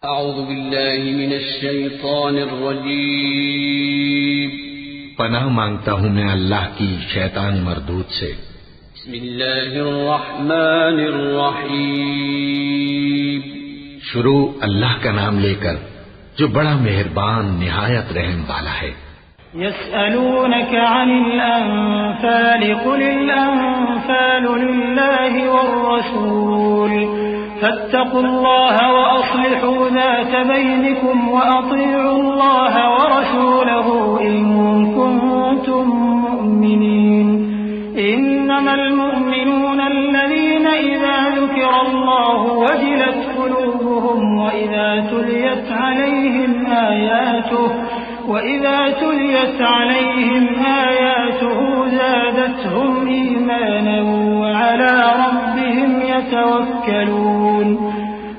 अऊज़ु बिल्लाहि मिनश शैतानिर रजीम। पनाह मांगता हूँ मैं अल्लाह की शैतान मरदूद से। बिस्मिल्लाहिर रहमानिर रहीम। शुरू अल्लाह का नाम लेकर जो बड़ा मेहरबान निहायत रहम वाला है। यस्अलूनका अनिल अनफाल कुलिल अनफालु लिल्लाहि वर्रसूल फत्तकुल्लाह व अस्लिहू ज़ात बैनिकुम व अतीउल्लाह व रसूलहू इन कुंतुम मुमिनीन। इन्नमल मुमिनून अल्लज़ीना इज़ा ज़ुकिरल्लाहु वजिलत क़ुलूबुहुम व इज़ा तुलियत अलैहिम आयातुहु ज़ादतहुम ईमाना व अला रब्बिहिम यतवक्कलून।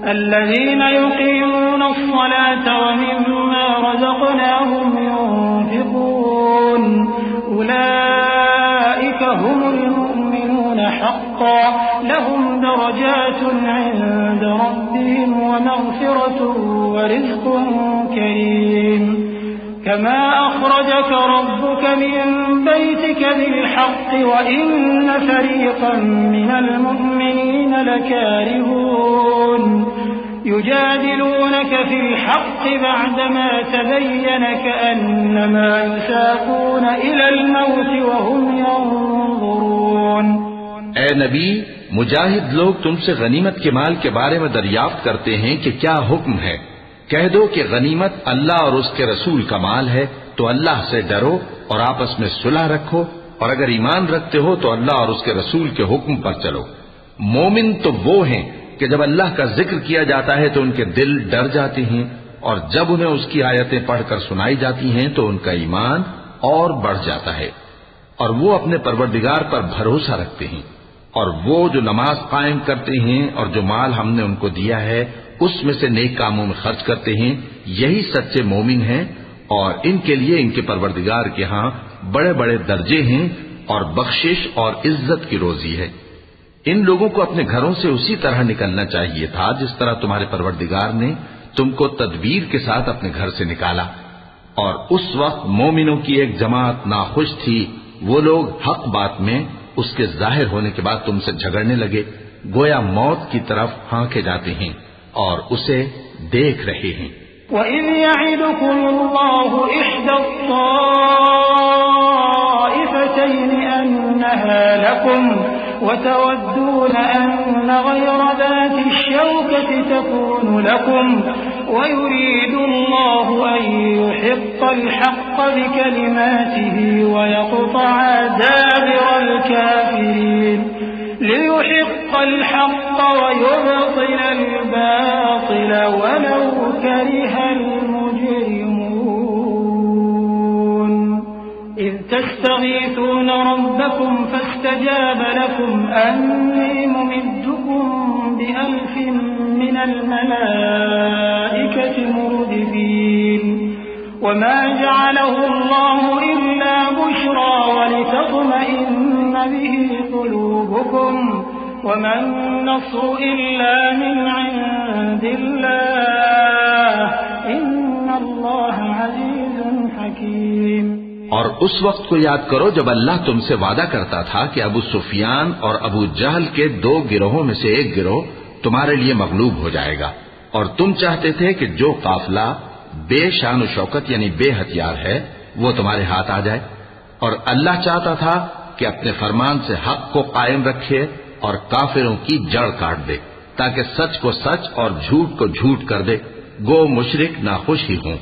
الذين يقيمون الصلاة ومما رزقناهم ينفقون أولئك هم المؤمنون حقا لهم درجات عند ربهم ومغفرة ورزق كريم كما أخرجك ربك من بيتك بالحق وإن فريقا من المؤمنين لكارهون يجادلونك في الحق بعدما تبين كأنما يساقون إلى الموت وهم ينظرون। ए नबी, मुजाहिद लोग तुमसे गनीमत के माल के बारे में दरियाफ्त करते हैं कि क्या हुक्म है। कह दो कि गनीमत अल्लाह और उसके रसूल का माल है, तो अल्लाह से डरो और आपस में सुलह रखो, और अगर ईमान रखते हो तो अल्लाह और उसके रसूल के हुक्म पर चलो। मोमिन तो वो हैं कि जब अल्लाह का जिक्र किया जाता है तो उनके दिल डर जाते हैं, और जब उन्हें उसकी आयतें पढ़कर सुनाई जाती हैं तो उनका ईमान और बढ़ जाता है, और वो अपने परवरदिगार पर भरोसा रखते हैं। और वो जो नमाज कायम करते हैं और जो माल हमने उनको दिया है उसमें से नेक कामों में खर्च करते हैं, यही सच्चे मोमिन हैं, और इनके लिए इनके परवरदिगार के यहाँ बड़े बड़े दर्जे हैं और बख्शिश और इज्जत की रोजी है। इन लोगों को अपने घरों से उसी तरह निकलना चाहिए था जिस तरह तुम्हारे परवरदिगार ने तुमको तदबीर के साथ अपने घर से निकाला। और उस वक्त मोमिनों की एक जमात नाखुश थी। वो लोग हक बात में उसके जाहिर होने के बाद तुमसे झगड़ने लगे, गोया मौत की तरफ हाँके जाते हैं और उसे देख रहे हैं। वइज़ यअिदुकुमुल्लाहु इह्दा त्ताइफ़तैनि अन्नहा लकुम वतवद्दून अन्न गयरा ज़ाति श्शौकति तकूनु लकुम वयुरीदुल्लाहु अन युहिक़्क़ल हक़्क़ बिकलिमातिही वयक़्तअ दाबिरल काफ़िरीन लियुहिक़्क़ الحق ويبطل الباطل ولو كره المجرمون إذ تستغيثون ربكم فاستجاب لكم أني ممدكم بألف من الملائكة مردفين وما جعله الله إلا بشرى ولتطمئن به قلوبكم وما النصر إلا من عند الله إن الله عزيز حكيم। और उस वक्त को याद करो जब अल्लाह तुमसे वादा करता था कि अबू सुफियान और अबू जहल के दो गिरोहों में से एक गिरोह तुम्हारे लिए मगलूब हो जाएगा, और तुम चाहते थे कि जो काफिला बेशान शौकत यानी बेहथियार है वो तुम्हारे हाथ आ जाए, और अल्लाह चाहता था कि अपने फरमान से हक को कायम रखे और काफिरों की जड़ काट दे, ताकि सच को सच और झूठ को झूठ कर दे। गो मुशरिक नाखुश ही हों।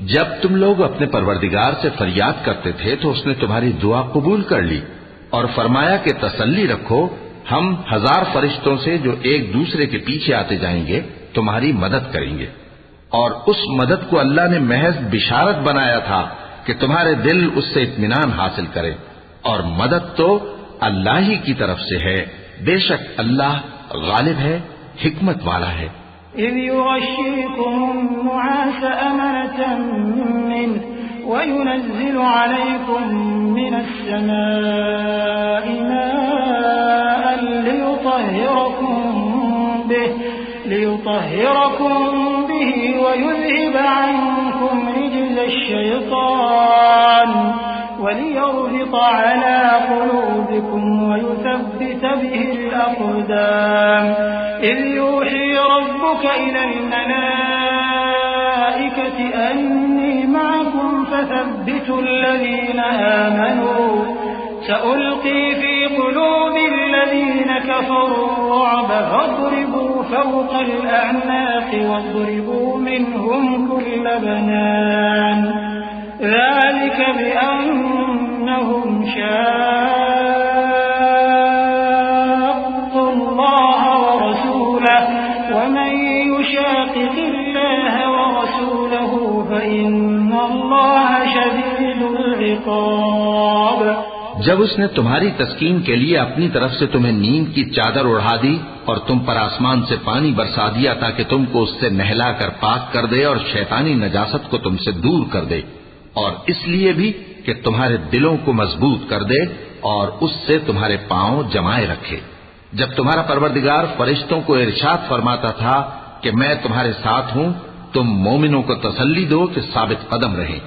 जब तुम लोग अपने परवरदिगार से फरियाद करते थे तो उसने तुम्हारी दुआ कबूल कर ली और फरमाया कि तसल्ली रखो, हम 1000 फरिश्तों से जो एक दूसरे के पीछे आते जाएंगे तुम्हारी मदद करेंगे। और उस मदद को अल्लाह ने महज बिशारत बनाया था कि तुम्हारे दिल उससे इत्मीनान हासिल करें, और मदद तो अल्लाह ही की तरफ से है। बेशक अल्लाह गालिब है, हिकमत वाला है। इज़ युग़श्शिकुमुन नुआस अमनतन मिन्हु वयुनज़्ज़िलु अलैकुम मिनस समाई माअन लियुत्तहिरकुम बिही ويذهب عنكم رجز الشيطان وليربط على قلوبكم ويثبت به الأقدام إذ يوحي ربك إلى الملائكة أني معكم فثبتوا الذين آمنوا سألقي في قلوب الذين كفروا الرعب فاضربوا فوق الأعناق واضربوا منهم كل بنان ذلك بأنهم شاقوا الله ورسوله ومن يشاقق الله ورسوله فإن الله شديد العقاب। जब उसने तुम्हारी तस्कीन के लिए अपनी तरफ से तुम्हें नींद की चादर उड़ा दी और तुम पर आसमान से पानी बरसा दिया ताकि तुमको उससे नहलाकर पाक कर दे और शैतानी नजासत को तुमसे दूर कर दे, और इसलिए भी कि तुम्हारे दिलों को मजबूत कर दे और उससे तुम्हारे पांव जमाए रखे। जब तुम्हारा परवरदिगार फरिश्तों को इरशाद फरमाता था कि मैं तुम्हारे साथ हूं, तुम मोमिनों को तसल्ली दो कि साबित कदम रहें।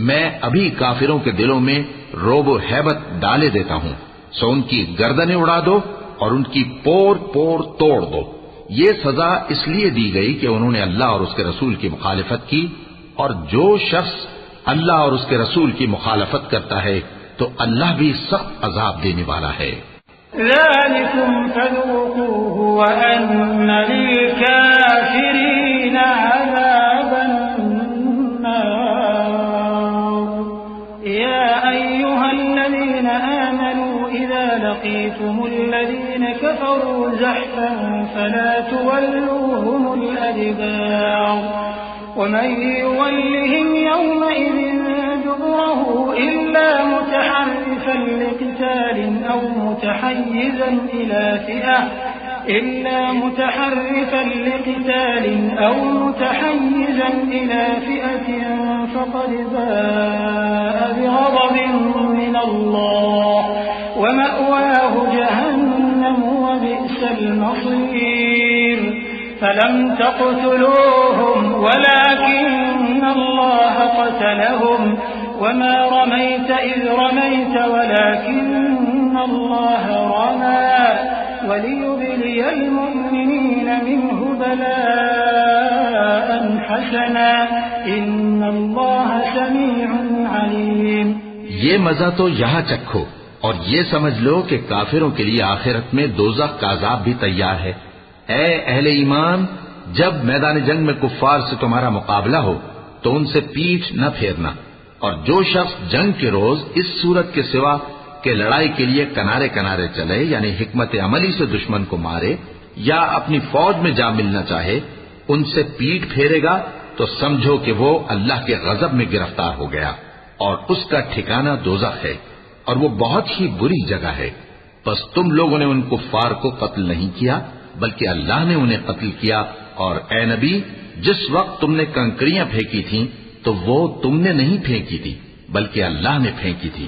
मैं अभी काफिरों के दिलों में रोब व हैबत डाले देता हूं, सो उनकी गर्दनें उड़ा दो और उनकी पोर पोर तोड़ दो। ये सजा इसलिए दी गई कि उन्होंने अल्लाह और उसके रसूल की मुखालिफत की, और जो शख्स अल्लाह और उसके रसूल की मुखालफत करता है तो अल्लाह भी सख्त अजाब देने वाला है। ज़ालिकुम फज़ूक़ूहु व अन्न लिल-काफ़िरीन अज़ाबन नार। या अय्युहल्लज़ीन आमनू इज़ा लक़ीतुमुल्लज़ीन कफ़रू ज़हफ़न फ़ला तुवल्लूहुमुल अदबार ومن يولهم يومئذ دبره إلا متحرفا لقتال أو متحيزا إلى فئة فقد باء بغضب من الله ومأواه جهنم وبئس المصير فلم تقتلوهم ولكن الله قتلهم وما رميت إذ رميت ولكن الله رمى وليبلي المؤمنين منه بلاء حسنا إن الله سميع عليم। ये मजा तो यहाँ चखो और ये समझ लो कि काफिरों के लिए आखिरत में दोज़ख का अज़ाब भी तैयार है। ऐ अहले ईमान, जब मैदान जंग में कुफ्फार से तुम्हारा मुकाबला हो तो उनसे पीठ न फेरना, और जो शख्स जंग के रोज इस सूरत के सिवा के लड़ाई के लिए किनारे किनारे चले, यानी हिकमत अमली से दुश्मन को मारे या अपनी फौज में जा मिलना चाहे, उनसे पीठ फेरेगा तो समझो कि वो अल्लाह के गजब में गिरफ्तार हो गया और उसका ठिकाना दोज़ख है और वो बहुत ही बुरी जगह है। बस तुम लोगों ने उन कुफ्फार को कत्ल नहीं किया बल्कि अल्लाह ने उन्हें कत्ल किया, और ए नबी, जिस वक्त तुमने कंकड़ियां फेंकी थीं तो वो तुमने नहीं फेंकी थी बल्कि अल्लाह ने फेंकी थी।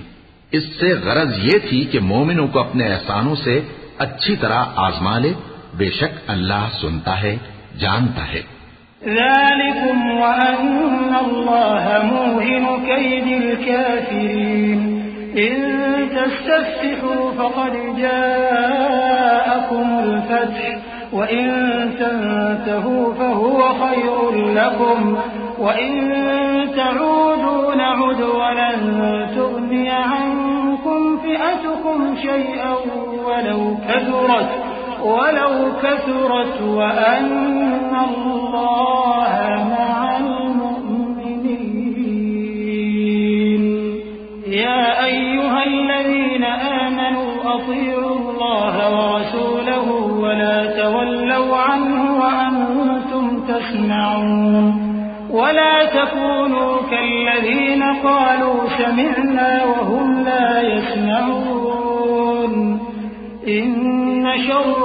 इससे गरज ये थी कि मोमिनों को अपने एहसानों से अच्छी तरह आजमा ले, बेशक अल्लाह सुनता है, जानता है। ذلكم وأن الله موهن كيد الكافرين إن تستفتحوا فقد جاءكم الفتح وإن تنتهوا فهو خير لكم وإن تعودوا نعد ولن تغني عنكم فئتكم شيئا ولو كثرت وأن الله مع المؤمنين يا أيها الذين آمنوا أطيعوا الله ورسوله ولا تولوا عنه وأنتم تسمعون ولا تكونوا كالذين قالوا سمعنا وهم لا يسمعون إن شر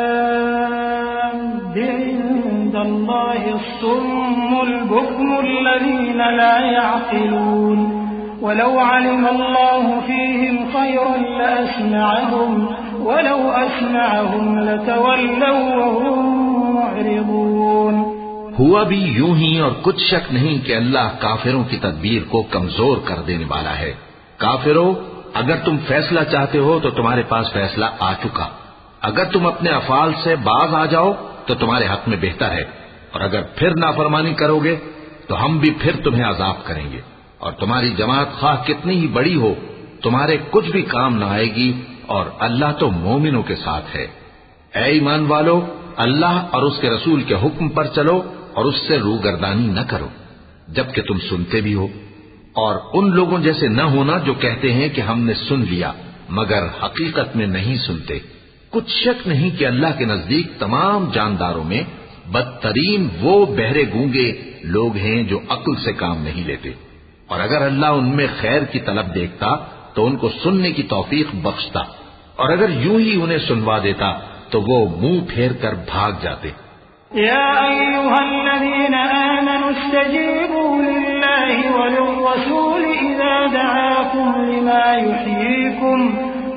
الدواب عند الله الصم البكم الذين لا يعقلون ولو علم الله فيهم خيرا لأسمعهم ولو أسمعهم لتولوا وهم معرضون हुआ भी यूं ही और कुछ शक नहीं कि अल्लाह काफिरों की तदबीर को कमजोर कर देने वाला है। काफिरों, अगर तुम फैसला चाहते हो तो तुम्हारे पास फैसला आ चुका। अगर तुम अपने अफाल से बाज आ जाओ तो तुम्हारे हक में बेहतर है, और अगर फिर नाफरमानी करोगे तो हम भी फिर तुम्हें अजाब करेंगे, और तुम्हारी जमात खा कितनी ही बड़ी हो तुम्हारे कुछ भी काम न आएगी, और अल्लाह तो मोमिनों के साथ है। ऐ ईमान वालो, अल्लाह और उसके रसूल के हुक्म पर चलो और उससे रूगर्दानी न करो जबकि तुम सुनते भी हो, और उन लोगों जैसे न होना जो कहते हैं कि हमने सुन लिया मगर हकीकत में नहीं सुनते। कुछ शक नहीं कि अल्लाह के नजदीक तमाम जानदारों में बदतरीन वो बहरे गूंगे लोग हैं जो अक्ल से काम नहीं लेते, और अगर अल्लाह उनमें खैर की तलब देखता तो उनको सुनने की तौफीक बख्शता, और अगर यूं ही उन्हें सुनवा देता तो वो मुंह फेर कर भाग जाते। या अय्युहल्लज़ीना आमनू इस्तजीबू लिल्लाहि वलिर्रसूल इज़ा दआकुम लिमा युहयीकुम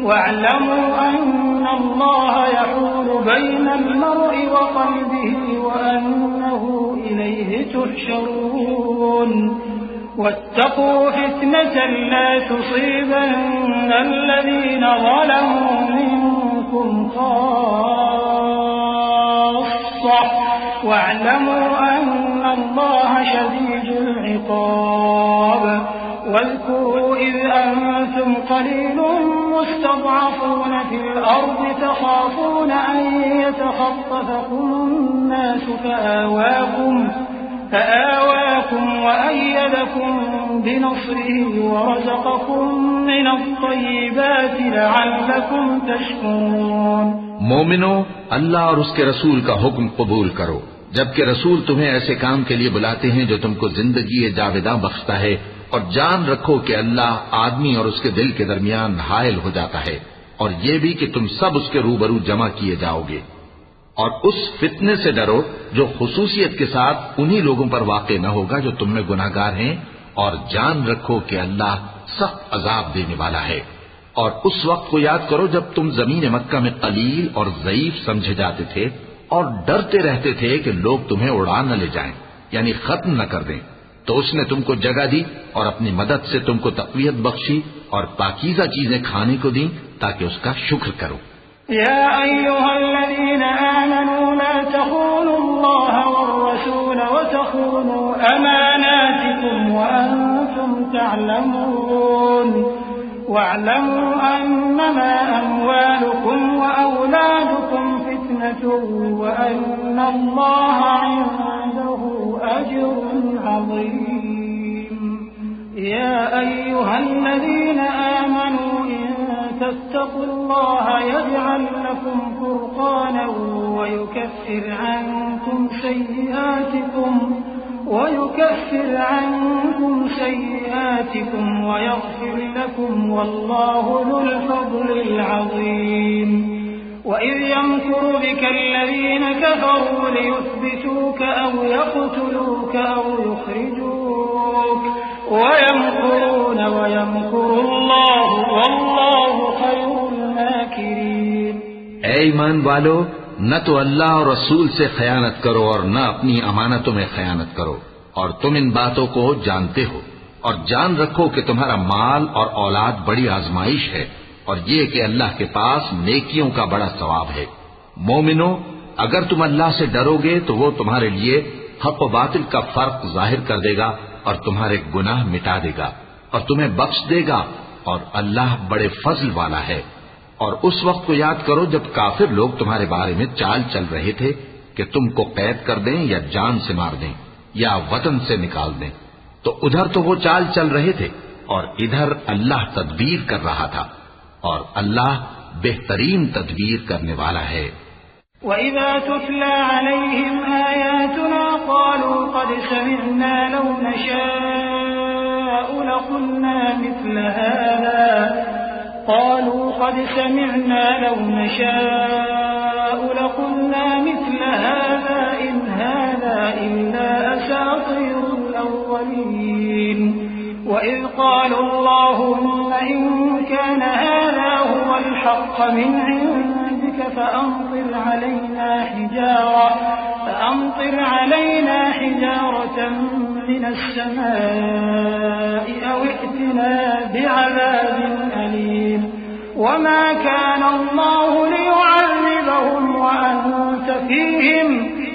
वअलमू अन्नल्लाहा यहूलु बैनल मर्इ व क़ल्बिही व अन्नहु इलैहि तुहशरून वत्तक़ू फित्नतन ला तुसीबन्न अल्लज़ीना ज़लमू मिनकुम वाअलमू अन्नल्लाहा शदीदुल इक़ाब वाज़कुरू इज़ अंतुम क़लीलुन मुस्तضعفून फ़िल अर्ज़ि तख़ाफ़ून अन यतख़त्तफ़कुमुन्नास فآواكم وأيدكم بنصره ورزقكم من الطيبات لعلكم تشكرون। मोमिनो, अल्लाह और उसके रसूल का हुक्म कबूल करो जबकि रसूल तुम्हें ऐसे काम के लिए बुलाते हैं जो तुमको जिंदगी जावेदा बख्शता है, और जान रखो कि अल्लाह आदमी और उसके दिल के दरमियान हायल हो जाता है, और ये भी कि तुम सब उसके रूबरू जमा किए जाओगे। और उस फितने से डरो जो खुसूसियत के साथ उन्हीं लोगों पर वाक़े न होगा जो तुम में गुनाहगार हैं, और जान रखो कि अल्लाह सख्त अजाब देने वाला है। और उस वक्त को याद करो जब तुम जमीन मक्का में कलील और ज़ईफ समझे जाते थे और डरते रहते थे कि लोग तुम्हें उड़ा न ले जाएं, यानी खत्म न कर दें, तो उसने तुमको जगह दी और अपनी मदद से तुमको तक़वियत बख्शी और पाकीज़ा चीजें खाने को दी ताकि उसका शुक्र करो। या अय्युहल्लज़ीना आमनू ला तख़ूनुल्लाह वर्रसूल वतख़ूनू अमानातिकुम व अंतुम तअलमून वअलमू अन्नमा अमवालुकुम व औलादुकुम फित्नतुन व अन्नल्लाहा इंदहु अज्रुन अज़ीम। या अय्युहल्लज़ीना आमनू تتقوا الله يجعل لكم فرقانا ويكفر عنكم سيئاتكم ويغفر لكم والله ذو الفضل العظيم। وإذ يمكر بك الذين كفروا ليثبتوك أو يقتلوك أو يخرجوك ويمكرون ويمكر الله والله خير الماكرين। ऐ ईमान वालो, न तो अल्लाह और रसूल से खयानत करो और न अपनी अमानतों में खयानत करो, और तुम इन बातों को जानते हो, और जान रखो कि तुम्हारा माल और औलाद बड़ी आजमाइश है, और ये कि अल्लाह के पास नेकियों का बड़ा सवाब है। मोमिनो, अगर तुम अल्लाह से डरोगे तो वो तुम्हारे लिए हक व बातिल का फर्क जाहिर कर देगा और तुम्हारे गुनाह मिटा देगा और तुम्हें बख्श देगा, और अल्लाह बड़े फजल वाला है। और उस वक्त को याद करो जब काफिर लोग तुम्हारे बारे में चाल चल रहे थे कि तुमको कैद कर दें या जान से मार दें या वतन से निकाल दें, तो उधर तो वो चाल चल रहे थे और इधर अल्लाह तदबीर कर रहा था, और अल्लाह बेहतरीन तदबीर करने वाला है। वइज़ा तुतला अलैहिम आयातुना क़ालू क़द समिअना लौ नशाअु लक़ुलना मिस्ल हाज़ा قالوا قد سمعنا لو نشاء لقلنا مثل هذا إن هذا إلا أساطير الأولين وإذ قالوا اللهم إن كان هذا هو الحق من فأمطر علينا آية من السماء أو ائتنا بعذاب أليم وما كان الله ليعذبهم وأنت فيهم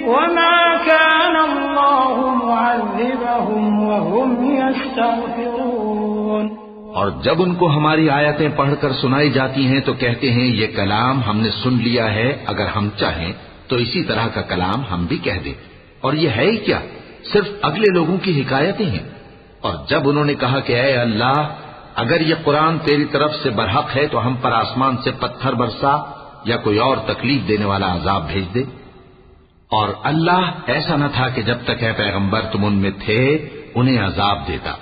وما كان الله معذبهم وهم يستغفرون। और जब उनको हमारी आयतें पढ़कर सुनाई जाती हैं तो कहते हैं ये कलाम हमने सुन लिया है, अगर हम चाहें तो इसी तरह का कलाम हम भी कह दें। और ये है ही क्या, सिर्फ अगले लोगों की हिकायतें हैं। और जब उन्होंने कहा कि ऐ अल्लाह, अगर ये कुरान तेरी तरफ से बरहक है तो हम पर आसमान से पत्थर बरसा या कोई और तकलीफ देने वाला अजाब भेज दे। और अल्लाह ऐसा न था कि जब तक है पैगंबर तुम उनमें थे उन्हें अजाब देता,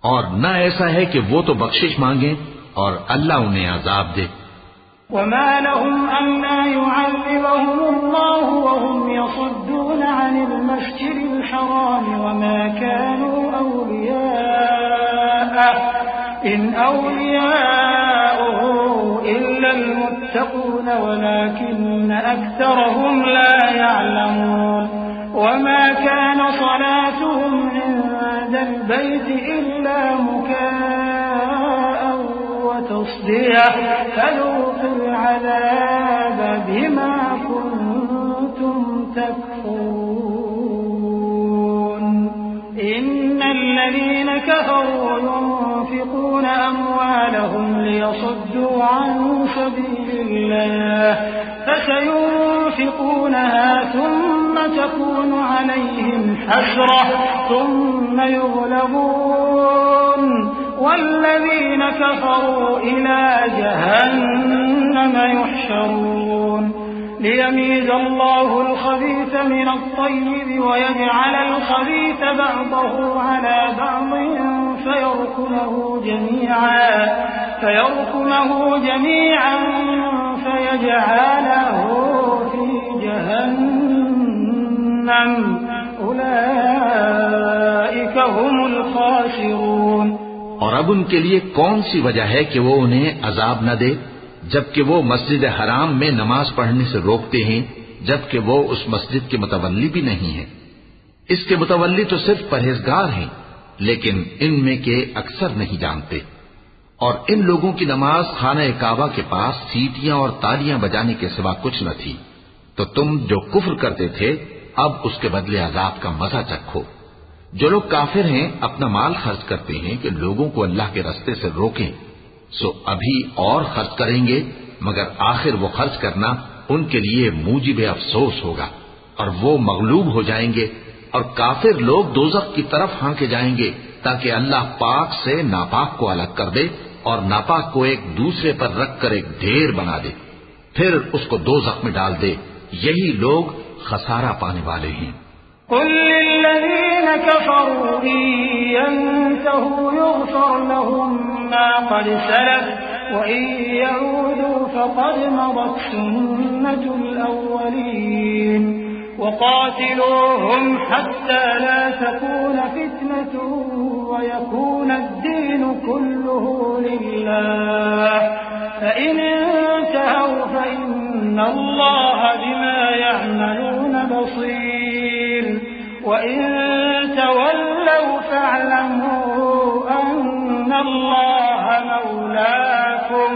और न ऐसा है कि वो तो बख्शिश मांगे और अल्लाह उन्हें अजाब दे। वमा लहुम अन्ना युअज़्ज़िबहुम अल्लाहु वहुम यसुद्दून अनिल मस्जिदिल हराम वमा कानू औलियाअह इन औलियाउहु इल्लल मुत्तक़ून वलाकिन्न अक्सरहुम ला यअलमून। वमा कान सलातुहुम इंदल बैति इल्ला मुकाअन वतस्दियह फज़ूक़ुल अज़ाब बिमा कुन्तुम तकफुरून। इन्नल लज़ीन कफ़रू युनफ़िक़ून अम्वालहुम लियसुद्दू अन सबीलिल्लाह फसयुनफ़िक़ूनहा ثم تكون عليهم حسرة ثم يغلبون والذين كفروا إلى جهنم يحشرون ليميز الله الخبيث من الطيب ويجعل الخبيث بعضه على بعض فيركمه جميعا فيجعله في جهنم أولئك هم الخاسرون। और अब उनके लिए कौन सी वजह है कि वो उन्हें अजाब न दे, जबकि वो मस्जिद हराम में नमाज पढ़ने से रोकते हैं, जबकि वो उस मस्जिद के मुतवल्ली भी नहीं है। इसके मुतवल्ली तो सिर्फ परहेजगार हैं, लेकिन इनमें के अक्सर नहीं जानते। और इन लोगों की नमाज खाना काबा के पास सीटियां और तालियां बजाने के सिवा कुछ न थी। तो तुम जो कुफ्र करते थे अब उसके बदले अजाब का मजा चखो। जो लोग काफिर हैं अपना माल खर्च करते हैं कि लोगों को अल्लाह के रास्ते से रोकें, सो अभी और खर्च करेंगे, मगर आखिर वो खर्च करना उनके लिए मूजिब अफसोस होगा और वो मगलूब हो जाएंगे। और काफिर लोग दोज़ख की तरफ हांके जाएंगे ताकि अल्लाह पाक से नापाक को अलग कर दे और नापाक को एक दूसरे पर रखकर एक ढेर बना दे, फिर उसको दोज़ख में डाल दे। यही लोग खसारा पाने वाले हैं। कुल लिल्लज़ीन कफ़रू इन यंतहू युग़फ़र लहुम मा क़द सलफ़ व इन यऊदू फ़क़द मदत सुन्नतुल अव्वलीन वक़ातिलूहुम हत्ता ला तकून फ़ित्नतुन वयकून अद्दीन कुल्लुहु लिल्लाह फ़इन इंतहव फ़इन्नल्लाह बिमा यअमलून बसीर वइन तवल्लव फ़अलमू अन्नल्लाह मौलाकुम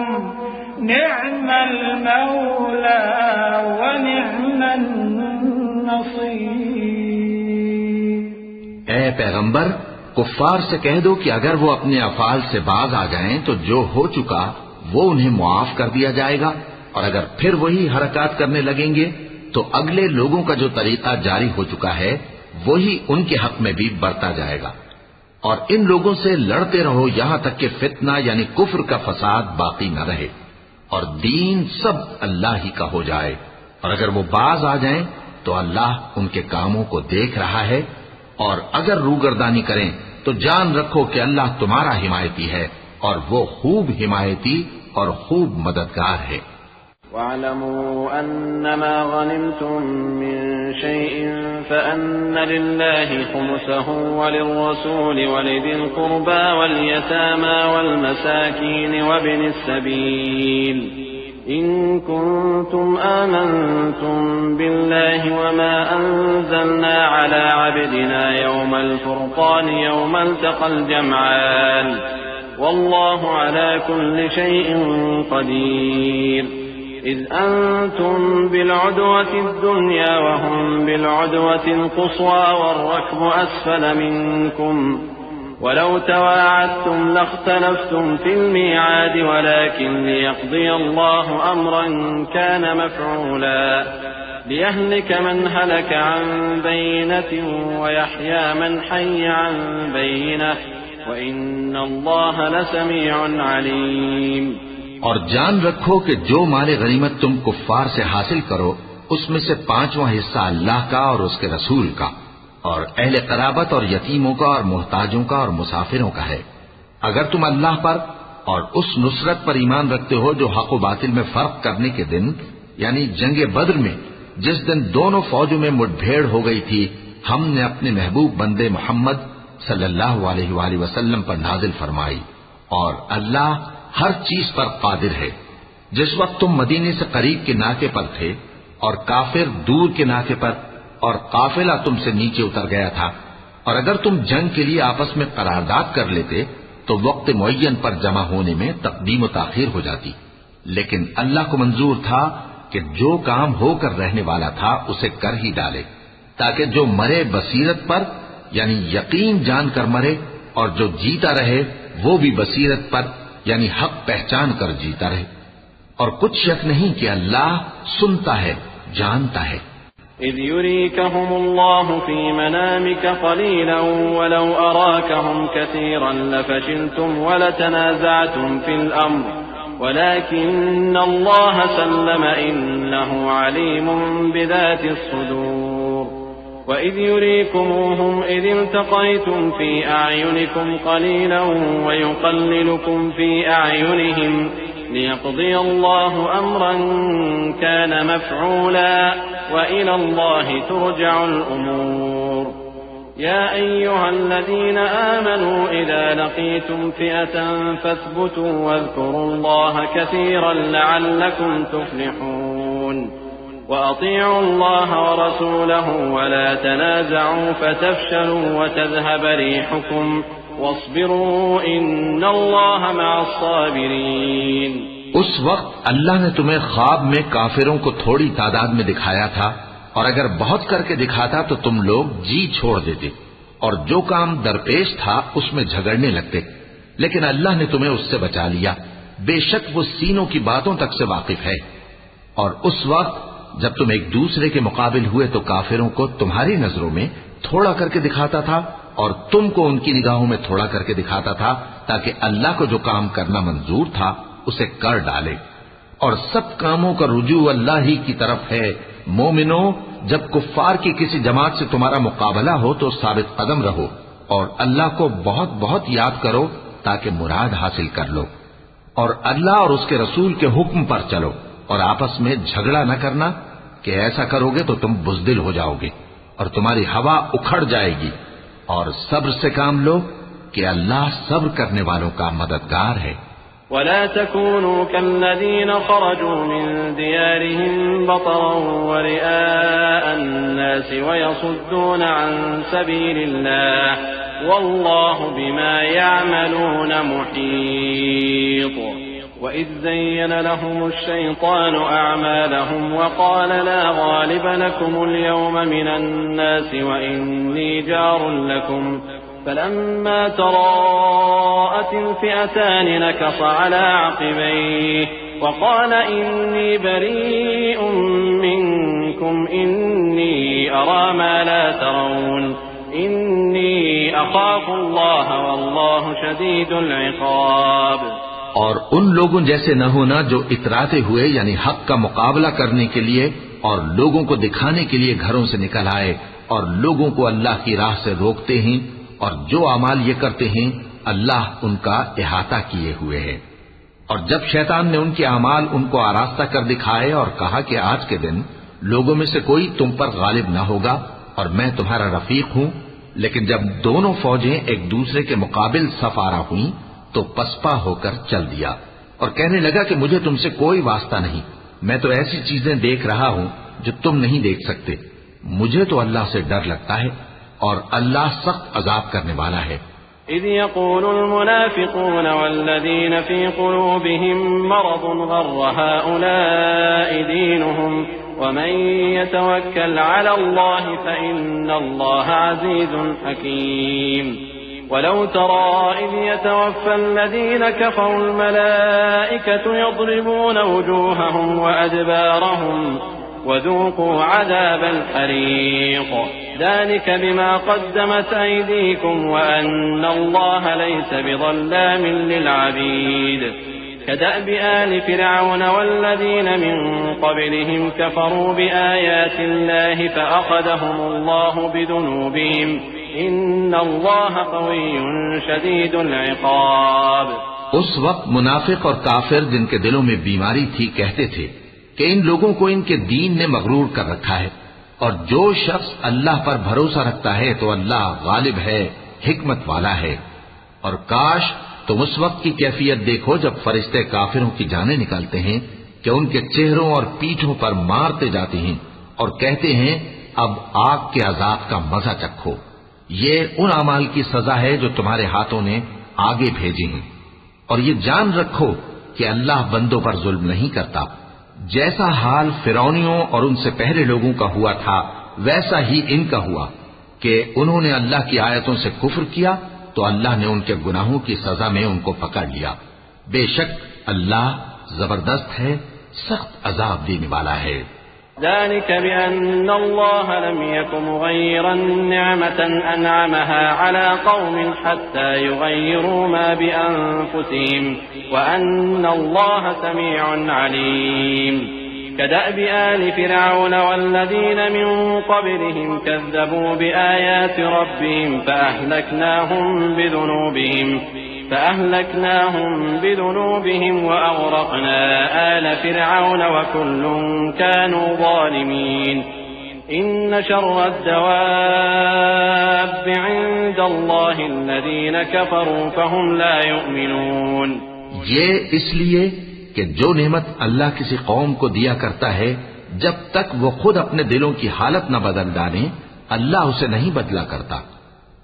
निअमल मौला व निअमन ऐ पैगंबर, कुफ्फार से कह दो कि अगर वो अपने अफाल से बाज आ जाएं तो जो हो चुका वो उन्हें मुआफ कर दिया जाएगा, और अगर फिर वही हरकत करने लगेंगे तो अगले लोगों का जो तरीका जारी हो चुका है वही उनके हक में भी बरता जाएगा। और इन लोगों से लड़ते रहो यहां तक कि फितना यानी कुफ्र का फसाद बाकी न रहे और दीन सब अल्लाह ही का हो जाए। और अगर वो बाज आ जाएं तो अल्लाह उनके कामों को देख रहा है, और अगर रूगर्दानी करें तो जान रखो कि अल्लाह तुम्हारा हिमायती है और वो खूब हिमायती और खूब मददगार है। वअलमू अन्नमा गनिमतुम मिन शैइन फअन्न लिल्लाहि खुमुसहु वलिर्रसूलि वलिदिल कुर्बा वल यतामा वल मसाकीन वब्निस सबील इन कुंतुम आमंतुम बिल्लाहि वमा अंज़लना अला अब्दिना यौमल फुरक़ान यौमल तक़ल जमआन वल्लाहु अला कुल्लि शैइन क़दीर इज़ अंतुम बिलउदवति दुन्या वहुम बिलउदवति क़ुस्वा वर्रक्बु अस्फल मिनकुम वलौ तवाअदतुम लख्तलफ्तुम फिल मिआद वलाकिन लियक़्ज़िय अल्लाहु अम्रन कान मफ़ऊला लियहलिक मन हलक अन बय्यिनतिन वयहया मन हय्य अन बय्यिनह वइन्नल्लाह लसमीउन अलीम। और जान रखो कि जो माल गनीमत तुम कुफ्फार से हासिल करो उसमें से 5वां हिस्सा अल्लाह का और उसके रसूल का और अहले कराबत और यतीमों का और मोहताजों का और मुसाफिरों का है। अगर तुम अल्लाह पर और उस नुसरत पर ईमान रखते हो जो हक व बातिल में फर्क करने के दिन यानी जंगे बद्र में जिस दिन दोनों फौजों में मुठभेड़ हो गई थी, हमने अपने महबूब बंदे मोहम्मद सल्लल्लाहु अलैहि वसल्लम पर नाजिल फरमाई और अल्लाह हर चीज पर कादिर है। जिस वक्त तुम मदीने से करीब के नाके पर थे और काफिर दूर के नाके पर और काफिला तुमसे नीचे उतर गया था, और अगर तुम जंग के लिए आपस में करारदाद कर लेते तो वक्त मुअय्यन पर जमा होने में तकदीम व ताखीर हो जाती, लेकिन अल्लाह को मंजूर था कि जो काम होकर रहने वाला था उसे कर ही डाले, ताकि जो मरे बसीरत पर यानी यकीन जानकर मरे और जो जीता रहे वो भी बसीरत पर यानी हक पहचान कर जीता रहे। और कुछ शक नहीं कि अल्लाह सुनता है, जानता है। इज़ युरीकहुमुल्लाहु फी मनामिका क़लीलन वलौ अराकहुम कसीरन लफशिलतुम वलतनाज़अतुम फिल अम्र वलाकिन्नल्लाह सल्लम इन्नहु अलीमुन बिज़ातिस सुदूर। वइज़ युरीकुमूहुम इज़ इल्तक़यतुम फी अअयुनिकुम क़लीलन वयुक़ल्लिलुकुम फी अअयुनिहिम लियक़ज़िय अल्लाहु अम्रन कान मफ़ऊला वइला अल्लाहि तुरजअुल उमूर। या अय्युहल्लज़ीना आमनू इज़ा लक़ीतुम फ़िअतन फ़ाथ्बुतू वज़्कुरुल्लाह कसीरन लअल्लकुम तुफ़्लिहून। वअतीअू अल्लाह वरसूलहु वला तनाज़अू फ़तफ़शलू वतज़हब रिहुकुम वस्बिरू इन्नल्लाह मअस्साबिरीन। उस वक्त अल्लाह ने तुम्हें ख्वाब में काफिरों को थोड़ी तादाद में दिखाया था, और अगर बहुत करके दिखाता तो तुम लोग जी छोड़ देते और जो काम दरपेश था उसमें झगड़ने लगते, लेकिन अल्लाह ने तुम्हें उससे बचा लिया। बेशक वो सीनों की बातों तक से वाकिफ है। और उस वक्त जब तुम एक दूसरे के मुकाबिल हुए तो काफिरों को तुम्हारी नजरों में थोड़ा करके दिखाता था और तुमको उनकी निगाहों में थोड़ा करके दिखाता था, ताकि अल्लाह को जो काम करना मंजूर था उसे कर डाले। और सब कामों का रुजू अल्लाह ही की तरफ है। मोमिनो, जब कुफ्फार की किसी जमात से तुम्हारा मुकाबला हो तो साबित कदम रहो और अल्लाह को बहुत बहुत याद करो ताकि मुराद हासिल कर लो। और अल्लाह और उसके रसूल के हुक्म पर चलो और आपस में झगड़ा न करना, कि ऐसा करोगे तो तुम बुज़दिल हो जाओगे और तुम्हारी हवा उखड़ जाएगी। और सब्र से काम लो कि अल्लाह सब्र करने वालों का मददगार है। वला तकूनू कल्लज़ीन खरजू मिन दियारिहिम बतरन व रिआअन नास व यसुद्दून अन सबीलिल्लाह वल्लाहु बिमा यअमलून मुहीत। वइज़ ज़य्यन लहुमुश शैतानु अअमालहुम व क़ाल ला गालिब लकुमुल यौम मिनन नास व इन्नी जारुन लकुम फलम्मा तराअतिल फ़िअतान नकस अला अक़बैहि व क़ाल इन्नी बरीउम मिनकुम इन्नी अरा मा ला तरौन इन्नी अख़ाफ़ुल्लाह वल्लाहु शदीदुल इक़ाब। और उन लोगों जैसे न होना जो इतराते हुए यानी हक का मुकाबला करने के लिए और लोगों को दिखाने के लिए घरों से निकल आए और लोगों को अल्लाह की राह से रोकते हैं, और जो अमाल ये करते हैं अल्लाह उनका इहाता किए हुए है। और जब शैतान ने उनके अमाल उनको आरास्ता कर दिखाए और कहा कि आज के दिन लोगों में से कोई तुम पर गालिब न होगा और मैं तुम्हारा रफीक हूं, लेकिन जब दोनों फौजें एक दूसरे के मुकाबिल सफारा हुई तो पसपा होकर चल दिया। और कहने लगा कि मुझे तुमसे कोई वास्ता नहीं, मैं तो ऐसी चीजें देख रहा हूं जो तुम नहीं देख सकते। मुझे तो अल्लाह से डर लगता है और अल्लाह सख्त अजाब करने वाला है। إذ يقول المنافقون والذين في قلوبهم مرض غر هؤلاء دينهم ومن يتوكل على الله فإن الله عزيز حكيم ولو ترى إذ يتوفى الذين كفروا الملائكة يضربون وجوههم وأدبارهم وذوقوا عذاب الحريق ذلك بما قدمت أيديكم وأن الله ليس بظلام للعبيد كدأب آل فرعون والذين من قبلهم كفروا بآيات الله فأخذهم الله بذنوبهم إن الله قوي شديد العقاب। उस वक्त मुनाफिक और काफिर जिनके दिलों में बीमारी थी कहते थे कि इन लोगों को इनके दीन ने मगरूर कर रखा है, और जो शख्स अल्लाह पर भरोसा रखता है तो अल्लाह गालिब है, हिकमत वाला है। और काश तुम उस वक्त की कैफियत देखो जब फरिश्ते काफिरों की जानें निकालते हैं कि उनके चेहरों और पीठों पर मारते जाते हैं और कहते हैं अब आग के अजाब का मजा चखो। ये उन अमाल की सजा है जो तुम्हारे हाथों ने आगे भेजी हैं। और ये जान रखो कि अल्लाह बंदों पर जुल्म नहीं करता। जैसा हाल फिरौनियों और उनसे पहले लोगों का हुआ था वैसा ही इनका हुआ कि उन्होंने अल्लाह की आयतों से कुफ्र किया तो अल्लाह ने उनके गुनाहों की सजा में उनको पकड़ लिया। बेशक अल्लाह जबरदस्त है, सख्त अजाब देने वाला है। ذلك بأن الله لم يك مغيرا نعمة أنعمها على قوم حتى يغيروا ما بأنفسهم وأن الله سميع عليم كدأب آل فرعون والذين من قبلهم كذبوا بآيات ربهم فأهلكناهم بذنوبهم وأغرقنا آل فرعون وكل كانوا ظالمين إن شر الدواب عند الله الذين كفروا فهم لا يؤمنون। ये इसलिए कि जो नेमत अल्लाह किसी कौम को दिया करता है जब तक वो खुद अपने दिलों की हालत न बदल डाले अल्लाह उसे नहीं बदला करता,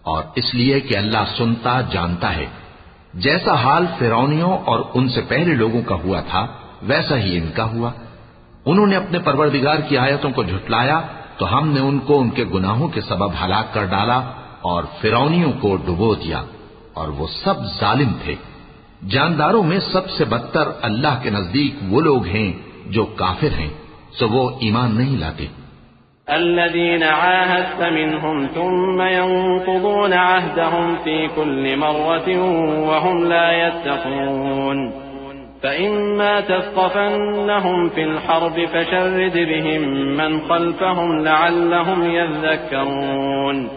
और इसलिए कि अल्लाह सुनता जानता है। जैसा हाल फिरौनियों और उनसे पहले लोगों का हुआ था वैसा ही इनका हुआ। उन्होंने अपने परवरदिगार की आयतों को झुटलाया तो हमने उनको उनके गुनाहों के सबब हलाक कर डाला और फिरौनियों को डुबो दिया, और वो सब जालिम थे। जानदारों में सबसे बदतर अल्लाह के नजदीक वो लोग हैं जो काफिर हैं, सो वो ईमान नहीं लाते। الذين عاهدت منهم ثم ينقضون عهدهم في كل مرة وهم لا يتقون فإما تثقفنهم في الحرب فشرد بهم من خلفهم لعلهم يذكرون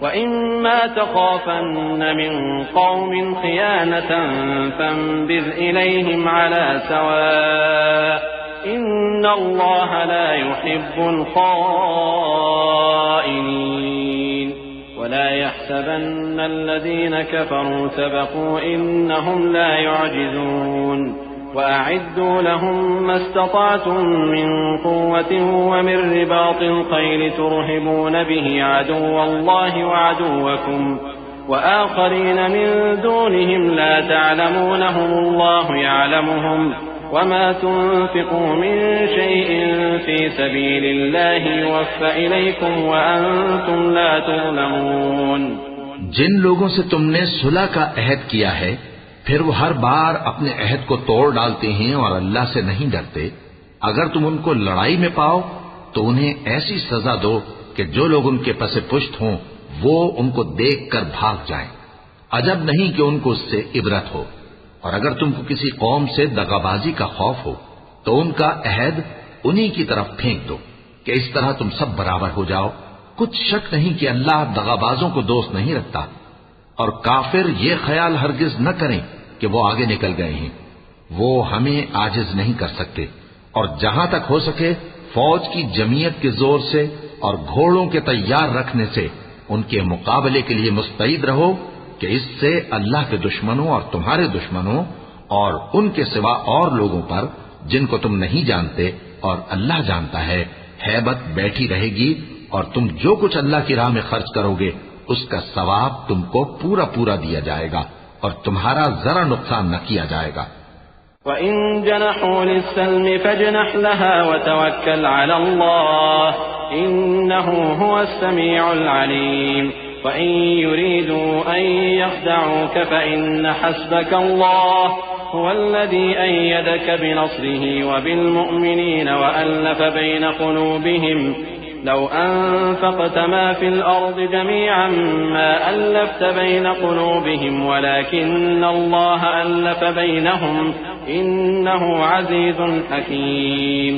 وإما تخافن من قوم خيانة فانبذ إليهم على سواء إن الله لا يحب الخائنين ولا يحسبن الذين كفروا سبقوا إنهم لا يعجزون وأعدوا لهم ما استطعتم من قوة ومن رباط الخيل ترهبون به عدو الله وعدوكم وآخرين من دونهم لا تعلمونهم الله يعلمهم وما تنفقوا من شيء في سبيل الله يوفى إليكم وأنتم لا تظلمون। जिन लोगों से तुमने सुलह का अहद किया है फिर वो हर बार अपने अहद को तोड़ डालते हैं और अल्लाह से नहीं डरते, अगर तुम उनको लड़ाई में पाओ तो उन्हें ऐसी सजा दो कि जो लोग उनके पसे पुष्ट हों वो उनको देख कर भाग जाएं। अजब नहीं कि उनको उससे इबरत हो। और अगर तुमको किसी कौम से दगाबाजी का खौफ हो तो उनका अहद उन्हीं की तरफ फेंक दो कि इस तरह तुम सब बराबर हो जाओ। कुछ शक नहीं कि अल्लाह दगाबाजों को दोस्त नहीं रखता। और काफिर ये ख्याल हरगिज न करें कि वो आगे निकल गए हैं, वो हमें आजिज नहीं कर सकते। और जहां तक हो सके फौज की जमीयत के जोर से और घोड़ों के तैयार रखने से उनके मुकाबले के लिए मुस्तैद रहो कि इससे अल्लाह के दुश्मनों और तुम्हारे दुश्मनों और उनके सिवा और लोगों पर जिनको तुम नहीं जानते और अल्लाह जानता है, हैबत बैठी रहेगी और तुम जो कुछ अल्लाह की राह में खर्च करोगे उसका सवाब तुमको पूरा पूरा दिया जाएगा और तुम्हारा जरा नुकसान न किया जाएगा। वइन जनहू लिस्सल्म फजनह लहा वतवक्कल अला अल्लाह इन्नहू हुवस समीउल अलीम वइन युरीदू अन यख्दऊक फइन्न हस्बक अल्लाह हुवल्लज़ी अय्यदक बिनस्रिही वबिलमुअ्मिनीन वअल्लफ़ बैन क़ुलूबिहिम लौ अनफ़क़त मा फ़िल अर्ज़ि जमीअन मा अल्लफ़्त बैन क़ुलूबिहिम वलाकिन्न अल्लाह अल्लफ़ बैनहुम इन्नहु अज़ीज़ुन हकीम।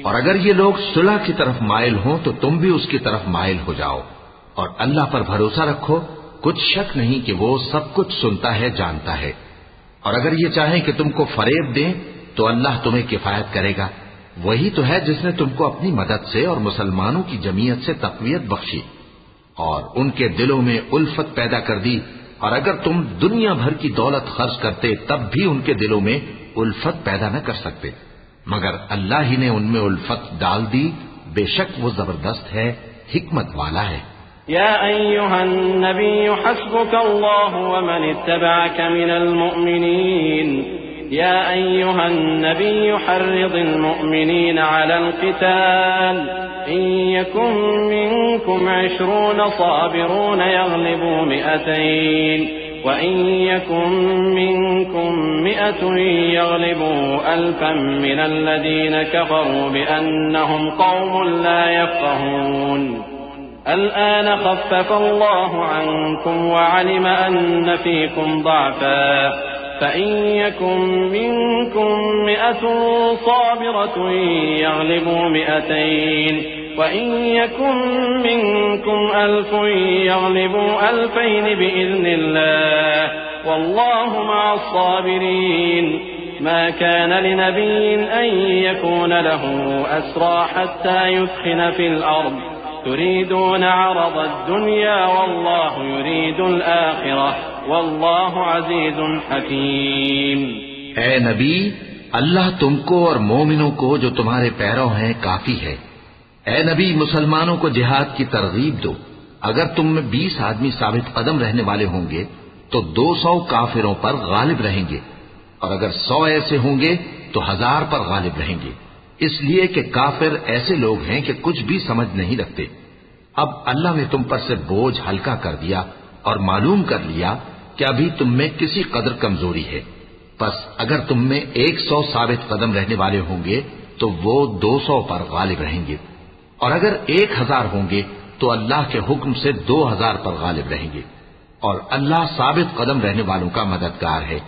और अगर ये लोग सुलह की तरफ माइल हों तो तुम भी उसकी तरफ माइल हो जाओ और अल्लाह पर भरोसा रखो, कुछ शक नहीं कि वो सब कुछ सुनता है, जानता है। और अगर ये चाहें कि तुमको फरेब दें तो अल्लाह तुम्हें किफायत करेगा। वही तो है जिसने तुमको अपनी मदद से और मुसलमानों की जमीयत से तक़वियत बख्शी और उनके दिलों में उल्फत पैदा कर दी। और अगर तुम दुनिया भर की दौलत खर्च करते तब भी उनके दिलों में उल्फत पैदा न कर सकते, मगर अल्लाह ही ने उनमें उल्फत डाल दी। बेशक वो जबरदस्त है, हिकमत वाला है। या अय्युहन नबी हस्बुकल्लाहु व मन इत्तबअक मिनल मुअमिनीन या अय्युहन नबी हर्रिदिल मुअमिनीन अलल क़िताल इन यकुम मिनकुम 20 साबिरून यग़लिबू 200 व इन यकुम मिनकुम 100 यग़लिबू 1000 मिनल लज़ीना कफ़रू बिअन्नहुम क़ौमुन ला यफ़क़हून الآن خفف الله عنكم وعلم أن فيكم ضعفا فإن يكن منكم 100 صابرة يغلبوا 200 وإن يكن منكم 1000 يغلبوا 2000 بإذن الله والله مع الصابرين ما كان لنبي أن يكون له أسرى حتى يثخن في الأرض تريدون عرض الدنيا والله يريد الآخرة والله عزيز حكيم। ऐ नबी, अल्लाह तुमको और मोमिनों को जो तुम्हारे पैरों हैं काफी है। ऐ नबी, मुसलमानों को जिहाद की तरगीब दो। अगर तुम में 20 आदमी साबित कदम रहने वाले होंगे तो 200 काफिरों पर गालिब रहेंगे और अगर 100 ऐसे होंगे तो 1000 पर गालिब रहेंगे, इसलिए कि काफिर ऐसे लोग हैं कि कुछ भी समझ नहीं रखते। अब अल्लाह ने तुम पर से बोझ हल्का कर दिया और मालूम कर लिया कि अभी तुम में किसी कदर कमजोरी है। बस अगर तुम में 100 साबित कदम रहने वाले होंगे तो वो 200 पर गालिब रहेंगे और अगर 1000 होंगे तो अल्लाह के हुक्म से 2000 पर गालिब रहेंगे और अल्लाह साबित कदम रहने वालों का मददगार है।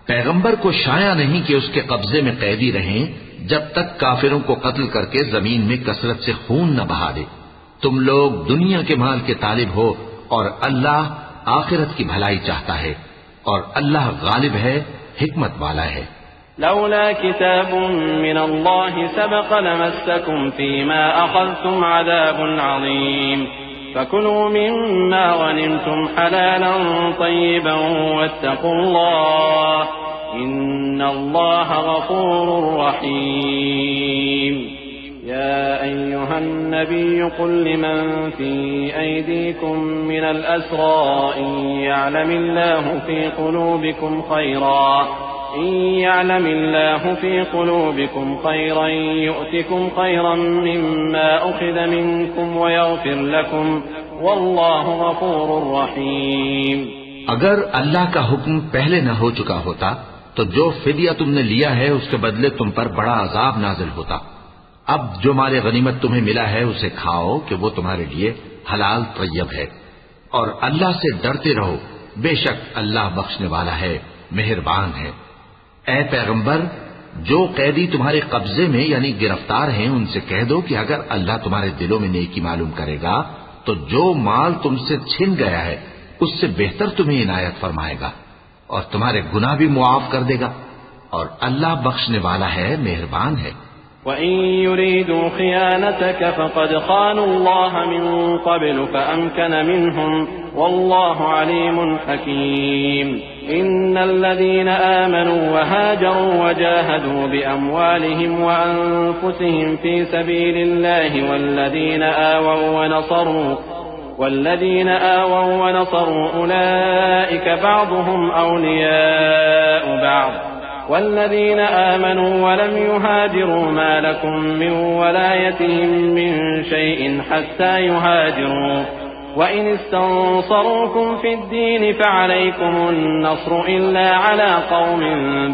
पैगंबर को शाया नहीं कि उसके कब्जे में कैदी रहें जब तक काफिरों को कत्ल करके जमीन में कसरत से खून न बहा दे। तुम लोग दुनिया के माल के तालिब हो और अल्लाह आखिरत की भलाई चाहता है और अल्लाह गालिब है, हिकमत वाला है। लौला किताबुन मिनल्लाहि सबक़ लमस्सकुम फीमा अख़ज़्तुम अज़ाबुन अज़ीम फकुलू मिम्मा गनिमतुम हलालन तय्यिबन वत्तक़ुल्लाह इन्नल्लाह गफ़ूरुर रहीम। या अय्युहन नबी कुल लिमन फी अयदीकुम मिनल अस्रा इन यअलमिल्लाहु फी क़ुलूबिकुम खैरन यु'तिकुम खैरन मिम्मा उख़िज़ मिनकुम वयग़फ़िर लकुम वल्लाहु गफ़ूरुर रहीम। अगर अल्लाह का हुक्म पहले न हो चुका होता तो जो फिदिया तुमने लिया है उसके बदले तुम पर बड़ा अजाब नाजिल होता। अब जो माले गनीमत तुम्हें मिला है उसे खाओ कि वो तुम्हारे लिए हलाल तय्यब है और अल्लाह से डरते रहो, बेशक अल्लाह बख्शने वाला है, मेहरबान है। ऐ पैगंबर, जो कैदी तुम्हारे कब्जे में यानी गिरफ्तार हैं उनसे कह दो कि अगर अल्लाह तुम्हारे दिलों में नेकी मालूम करेगा तो जो माल तुमसे छिन गया है उससे बेहतर तुम्हें इनायत फरमाएगा और तुम्हारे गुनाह भी मुआफ कर देगा और अल्लाह बख्शने वाला है, मेहरबान है। वइन युरीदू खियानतक फक़द ख़ानुल्लाह मिन क़ब्ल फ़अमकन मिनहुम वल्लाहु अलीमुन हकीम। इन्नल्लज़ीना आमनू वहाजरू वजाहदू बिअमवालिहिम वअन्फुसिहिम फी सबीलिल्लाहि والذين آووا ونصروا أولئك بعضهم أولياء بعض والذين آمنوا ولم يهاجروا ما لكم من ولايتهم من شيء حتى يهاجروا وإن استنصروكم في الدين فعليكم النصر إلا على قوم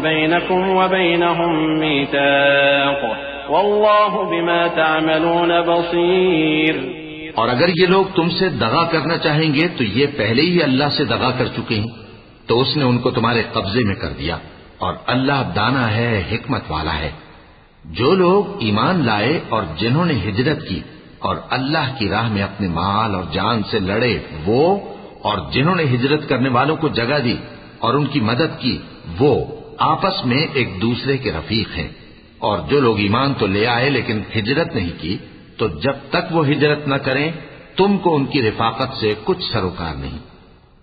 بينكم وبينهم ميثاق والله بما تعملون بصير। और अगर ये लोग तुमसे दगा करना चाहेंगे तो ये पहले ही अल्लाह से दगा कर चुके हैं, तो उसने उनको तुम्हारे कब्जे में कर दिया। और अल्लाह दाना है, हिकमत वाला है। जो लोग ईमान लाए और जिन्होंने हिजरत की और अल्लाह की राह में अपने माल और जान से लड़े, वो और जिन्होंने हिजरत करने वालों को जगह दी और उनकी मदद की, वो आपस में एक दूसरे के रफीक हैं। और जो लोग ईमान तो ले आए लेकिन हिजरत नहीं की, तो जब तक वो हिजरत न करें तुमको उनकी रिफाकत से कुछ सरोकार नहीं।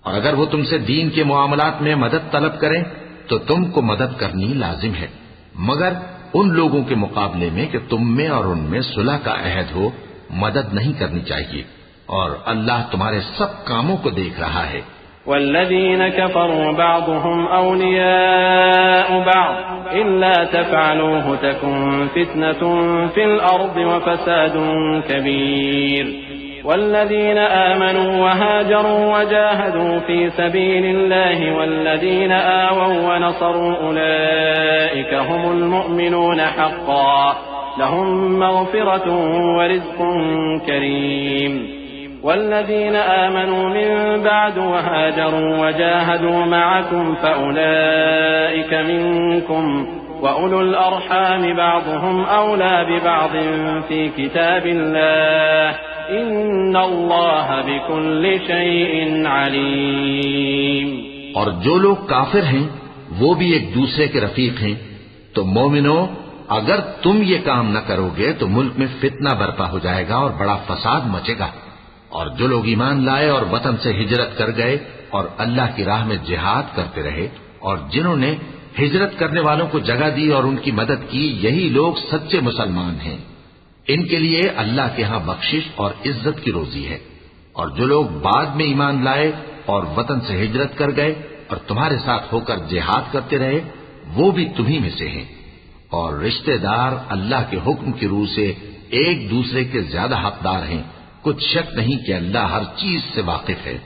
और अगर वो तुमसे दीन के मुआमलात में मदद तलब करें तो तुमको मदद करनी लाजिम है, मगर उन लोगों के मुकाबले में कि तुम में और उनमें सुलह का अहद हो, मदद नहीं करनी चाहिए। और अल्लाह तुम्हारे सब कामों को देख रहा है। वल्लज़ीन कफ़रू बअदुहुम औलियाउ बअद इल्ला तफ़अलूहु तकुन फ़ित्नतुन फ़िल अर्दि व फ़सादुन कबीर। والذين آمنوا وهاجروا وجاهدوا في سبيل الله والذين آووا ونصروا أولئك هم المؤمنون حقا لهم مغفرة ورزق كريم। والذين آمنوا من بعد وهاجروا وجاهدوا معكم فأولئك منكم وأولو الأرحام بعضهم أولى ببعض في كتاب الله إن الله بكل شيء عليم। और जो लोग काफिर हैं वो भी एक दूसरे के रफीक हैं। तो मोमिनो, अगर तुम ये काम न करोगे तो मुल्क में फितना बर्पा हो जाएगा और बड़ा फसाद मचेगा। और जो लोग ईमान लाए और वतन से हिजरत कर गए और अल्लाह की राह में जिहाद करते रहे और जिन्होंने हिजरत करने वालों को जगह दी और उनकी मदद की, यही लोग सच्चे मुसलमान हैं। इनके लिए अल्लाह के यहां बख्शिश और इज्जत की रोजी है। और जो लोग बाद में ईमान लाए और वतन से हिजरत कर गए और तुम्हारे साथ होकर जिहाद करते रहे, वो भी तुम्ही में से हैं। और रिश्तेदार अल्लाह के हुक्म की रूह से एक दूसरे के ज्यादा हकदार हैं। कुछ शक नहीं कि अल्लाह हर चीज से वाकिफ है।